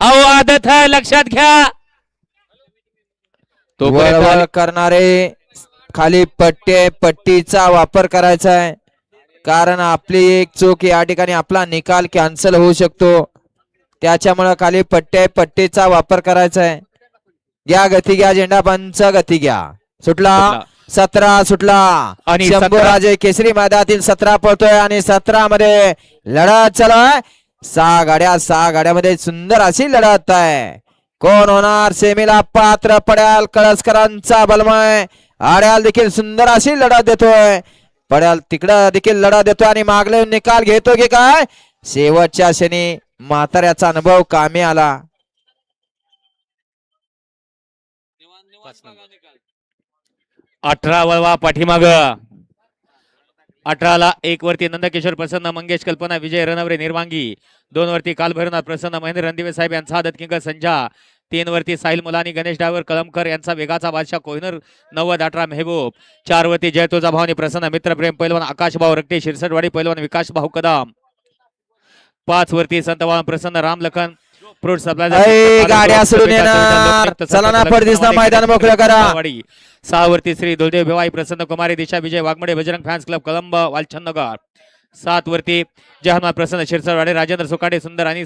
अहो आदत आहे लक्षात घ्या. तो वळवळ करणारे खाली पट्टीचा वापर करायचा आहे, कारण आपली एक चूक या ठिकाणी आपला निकाल कॅन्सल होऊ शकतो. त्याच्यामुळे खाली पट्टीचा वापर करायचा आहे. घ्या गती घ्या, झेंडा पंच गती घ्या. सुटला 17 सुटला आणि शंभूराजे केसरी मैदानातील 17 पळतोय आणि 17 मध्ये लढत चालू आहे. 6 गाड्यामध्ये सुंदर अशी लढत आहे. कोण होणार सेमीला पात्र? पड्याल कळसकरांचा बलमय आड्याल देखील सुंदर अशी लढत देतोय. पड्याल तिकडं देखील लढत देतोय आणि मागले निकाल घेतो की काय? शेवटच्या क्षणी म्हाताऱ्याचा अनुभव कामी आला. 18 वळवा पाठीमाग. 18ला 1 वरती नंदकिशोर प्रसन्न, मंगेश कल्पना, विजय रणवरे निर्वांगी. 2 वरती कालभैरवनाथ प्रसन्न, महेंद्र रणदिवे साहेब यांचा आदत किंग संजा. 3 वरती साहिल मुलानी, गणेश डायव्हर कलमकर यांचा वेगाचा बादशाह कोहिनूर 90-18 मेहबूब. 4 वरती जय तुळजा भावनी प्रसन्न, मित्रप्रेम पैलवान आकाश भाऊ रक्ते, शिरसटवाडी पैलवान विकास भाऊ कदम. 5 वरती संतवान प्रसन्न, राम लखन फ्रूट सप्लाय. गाड्या सोडून येणार. चला ना परदेशना मैदान मोकळं करा. 6 वरती श्री दुर्देव भिवाई प्रसन्न कुमारी, दिशा विजय वाघमडे, बजरंग फॅन्स क्लब कळंब वालचंदनगर. 7 वरती जय हनुमान प्रसन्न, शिरसटवाडी राजेंद्र सुकाडे सुंदर आणि